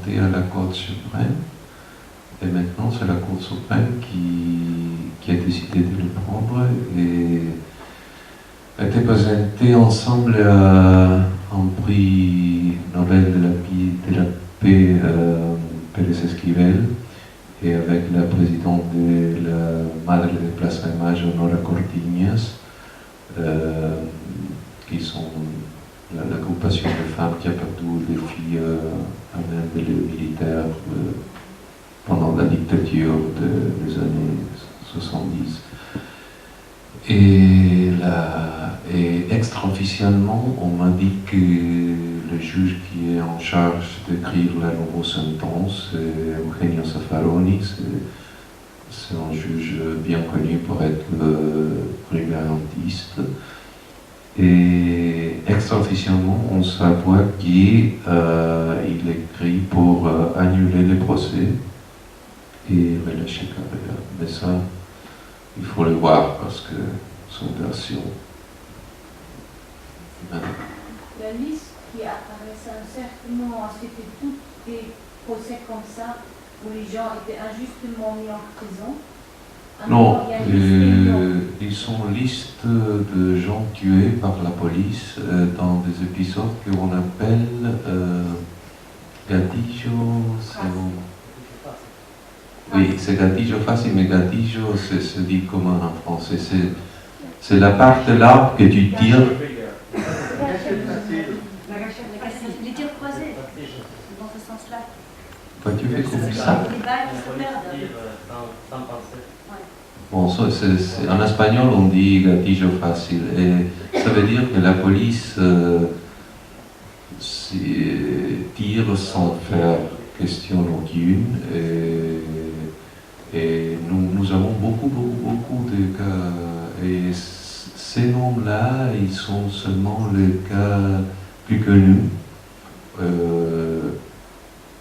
présenté à la Cour suprême. Et maintenant, c'est la Cour suprême qui a décidé de le prendre et a été présenté ensemble à un prix Nobel de la paix, Pérez Esquivel, et avec la présidente de la Madre de Plaza de Mayo, Nora Cortiñas, qui sont l'agrupation de femmes qui a perdu des filles à main des militaires pendant la dictature des années 70. Et extra-officiellement, on m'a dit que le juge qui est en charge d'écrire la nouvelle sentence, Eugenio Zaffaroni, c'est un juge bien connu pour être plurigarantiste. Et extra-officiellement, on savoir qu'il écrit pour annuler les procès et relâcher Carrera. Mais ça, il faut le voir parce que son version. La liste qui apparaissait à un certain moment, c'était tous des procès comme ça où les gens étaient injustement mis en prison. Non, ils sont liste de gens tués par la police dans des épisodes qu'on appelle gatillo. Oui, c'est gatillo facile, mais gatillo, c'est dit comment en français. C'est la part de l'arbre que tu tires. Les tirs croisés, dans ce sens-là. Quand tu fais comme ça. Les balles qui se perdent. Bon, en espagnol, on dit gatillo facile. Et ça veut dire que la police tire sans faire question aucune. Et nous avons beaucoup de cas. Et ces noms-là, ils sont seulement les cas plus connus.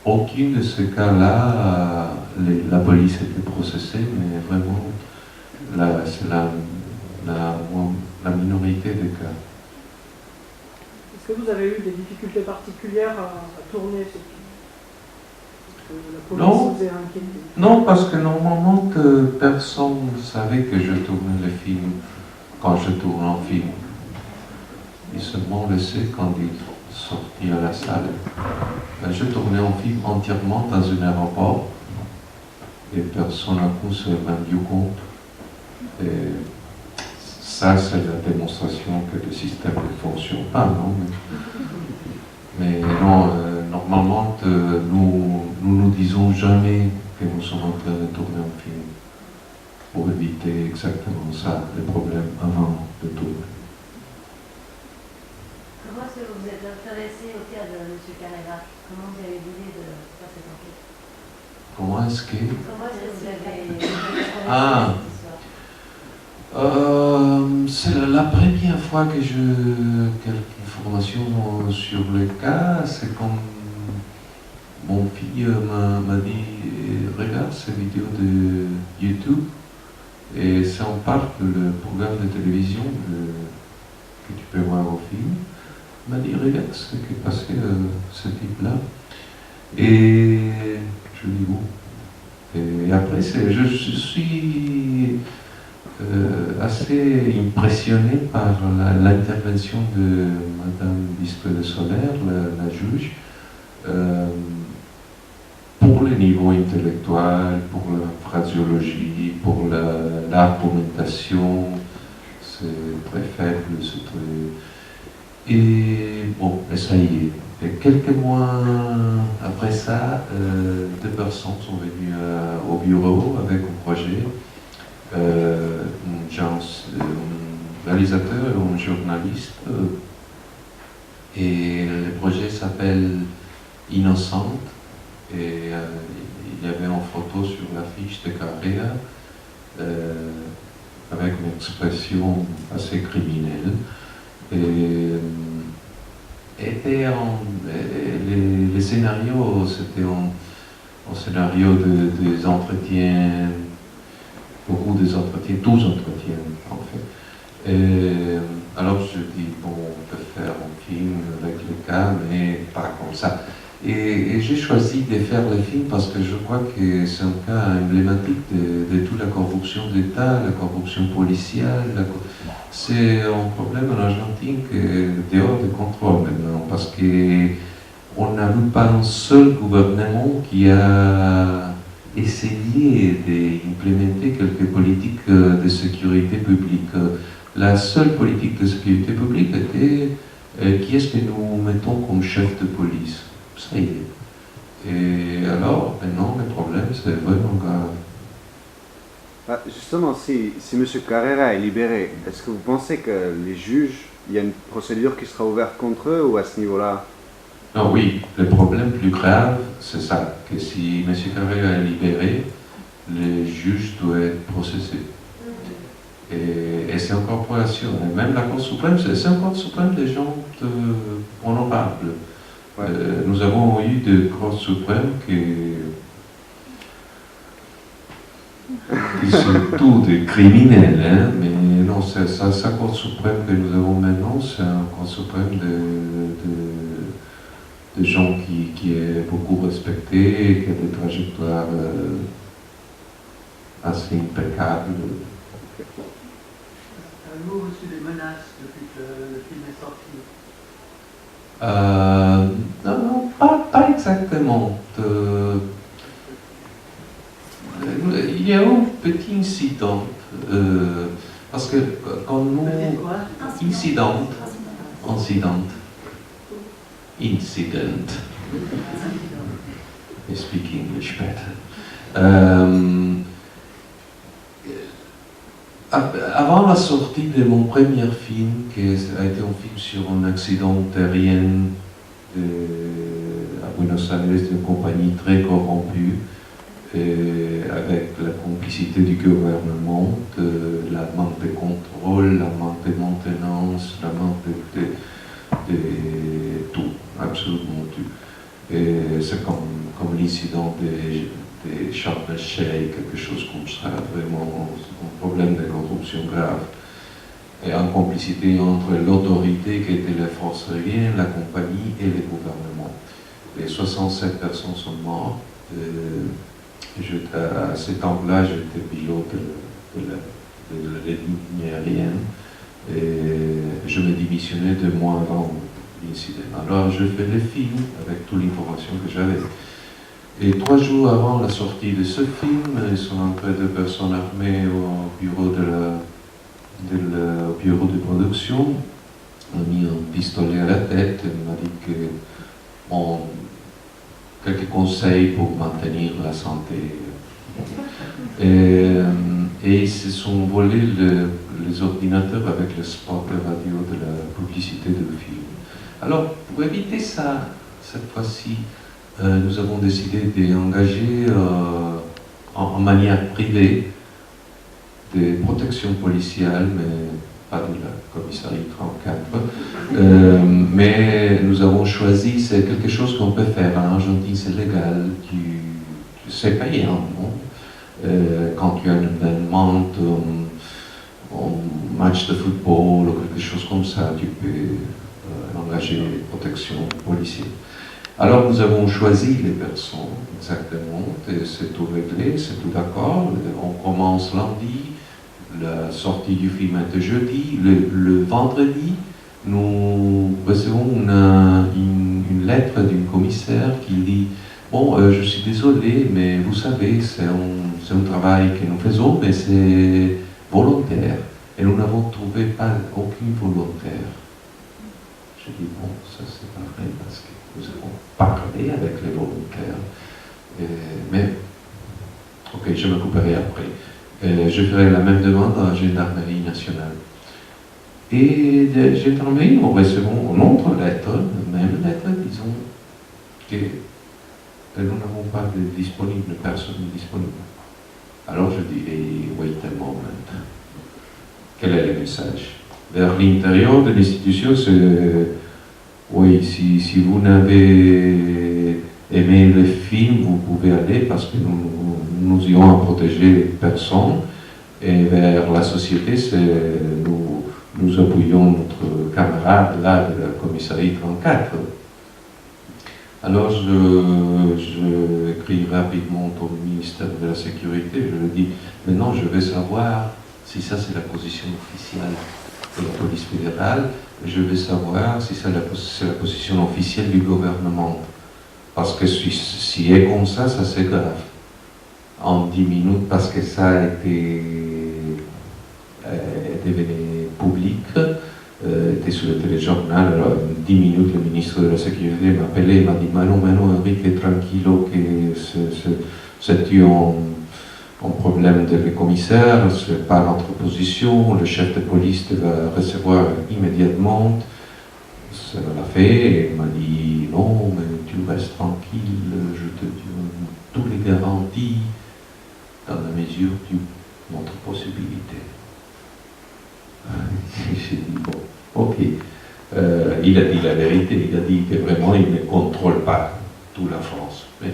Aucun de ces cas-là, la police a été processée, mais vraiment, c'est la minorité des cas. Est-ce que vous avez eu des difficultés particulières à tourner ce film? Non, parce que normalement, personne ne savait que je tournais le film quand je tourne un film. Ils seulement le savent quand ils sortent à la salle. Je tournais un film entièrement dans un aéroport et personne n'a pu se rendu compte. Et ça, c'est la démonstration que le système ne fonctionne pas, non? Mais non, normalement, nous disons jamais que nous sommes en train de tourner un film pour éviter exactement ça, les problèmes avant de tourner. Comment est-ce que vous êtes intéressé au cas de M. Carrera? Comment vous avez l'idée de faire cette enquête? Comment est-ce que... Comment est-ce que vous avez... c'est la première fois que quelques informations sur le cas, c'est comme mon fils m'a dit, regarde ces vidéos de YouTube, et c'est en part le programme de télévision que tu peux voir au film. Il m'a dit, regarde ce qui est passé ce type-là. Et je dis, bon. Et après, je suis assez impressionné par l'intervention de Madame Bispe de Soler, la juge, pour le niveau intellectuel, pour la phraséologie, pour l'argumentation. C'est très faible, c'est très... Et bon, et ça y est. Et quelques mois après ça, deux personnes sont venues au bureau avec un projet. Un réalisateur et un journaliste. Et le projet s'appelle Innocente. Et il y avait une photo sur l'affiche de Carrera avec une expression assez criminelle. Les scénarios, c'était un scénario des entretiens, beaucoup des entretiens, 12 entretiens en fait. Alors je dis, bon, on peut faire un film avec le cas, mais pas comme ça. Et j'ai choisi de faire le film parce que je crois que c'est un cas emblématique de toute la corruption d'État, la corruption policière. C'est un problème en Argentine qui est dehors de contrôle maintenant, parce qu'on n'a vu pas un seul gouvernement qui a essayé d'implémenter quelques politiques de sécurité publique. La seule politique de sécurité publique était qui est-ce que nous mettons comme chef de police. Ça y est. Et alors, maintenant, le problème, c'est vraiment grave. Ah, justement, si M. Carrera est libéré, est-ce que vous pensez que les juges, il y a une procédure qui sera ouverte contre eux ou à ce niveau-là? Non, oui, le problème plus grave, c'est ça, que si M. Carrera est libéré, les juges doivent être processés. Et c'est une corporation. Et même la Cour suprême, c'est une Cour suprême des gens honorables. Ouais. Nous avons eu des Cours suprêmes qui sont tous des criminels, hein, mais non, sa Cour suprême que nous avons maintenant, c'est un Cour suprême de gens qui est beaucoup respecté, qui a des trajectoires assez impeccables. Avez-vous reçu des menaces depuis que le film est sorti? Non, pas exactement. Il y a eu un petit incident, parce que quand nous... Incident. I speak English better. Avant la sortie de mon premier film, qui a été un film sur un accident aérien à Buenos Aires d'une compagnie très corrompue, avec la complicité du gouvernement, la manque de contrôle, la manque de maintenance, la manque de tout, absolument tout. Et c'est comme l'incident de Sharm el-Sheikh, quelque chose comme ça, vraiment un problème de corruption grave. Et en complicité entre l'autorité qui était les forces aériennes, la compagnie et le gouvernement. Les 67 personnes sont mortes. À cet angle-là, j'étais pilote de la ligne aérienne et je me démissionnais 2 mois avant l'incident. Alors je fais le film avec toute l'information que j'avais. Et 3 jours avant la sortie de ce film, ils sont entrés 2 personnes armées au bureau de production, on a mis un pistolet à la tête, on m'a dit que quelques conseils pour maintenir la santé. Et ils se sont volés les ordinateurs avec le spot de radio de la publicité du film. Alors, pour éviter ça, cette fois-ci, nous avons décidé d'engager en manière privée des protections policières, mais pas de la commissariat 34. Mais nous avons choisi, c'est quelque chose qu'on peut faire. En Argentine, c'est légal, c'est payant. Quand tu as un événement, un match de football ou quelque chose comme ça, tu peux engager des protections policières. Alors nous avons choisi les personnes exactement, et c'est tout réglé, c'est tout d'accord. On commence lundi, la sortie du film était jeudi. Le vendredi, nous recevons une lettre d'une commissaire qui dit « Bon, je suis désolé, mais vous savez, c'est un travail que nous faisons, mais c'est volontaire. Et nous n'avons trouvé aucun volontaire. » Je dis « Bon, ça c'est pas vrai, parce que nous avons parlé avec les volontaires. Mais, ok, je me couperai après. Je ferai la même demande à la gendarmerie nationale. Et la gendarmerie, nous recevons une autre lettre, même lettre, disons, que nous n'avons pas de disponible, personne disponible. Alors je dis, wait a moment. Quel est le message? Vers l'intérieur de l'institution, c'est, oui, si vous n'avez aimé le film, vous pouvez aller parce que nous ayons à protéger personne. Et vers la société, nous appuyons notre camarade là de la commissariat 34. Alors je écris rapidement au ministère de la Sécurité, je lui dis, maintenant je veux savoir si ça c'est la position officielle de la police fédérale, je veux savoir si c'est la position officielle du gouvernement. Parce que si c'est comme ça c'est grave. En 10 minutes, parce que ça a été devenu public, était sur le téléjournal, alors 10 minutes, le ministre de la Sécurité m'a appelé, m'a dit Manu, Enrique, tranquillo, que c'est un problème de commissaire, c'est pas notre position, le chef de police va recevoir immédiatement. Ça l'a fait, et il m'a dit non, mais tu restes tranquille, je te donne toutes les garanties dans la mesure de notre possibilité. J'ai dit bon, ok. Il a dit la vérité, il a dit que vraiment il ne contrôle pas toute la France. Mais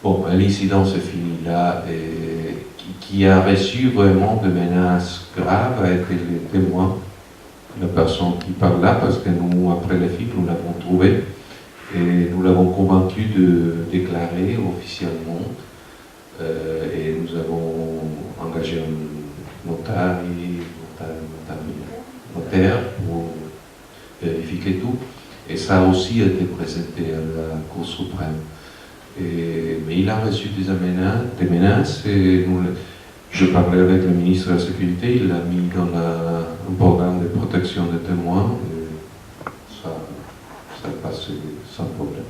bon, l'incident se finit là, et qui a reçu vraiment de menaces graves a été le témoin, la personne qui parle là, parce que nous, après le film, nous l'avons trouvé et nous l'avons convaincu de déclarer officiellement, et nous avons engagé un notaire pour vérifier tout, et ça a aussi été présenté à la Cour suprême. Mais il a reçu des menaces et je parlais avec le ministre de la Sécurité, il l'a mis dans un programme de protection des témoins, et ça passe sans problème.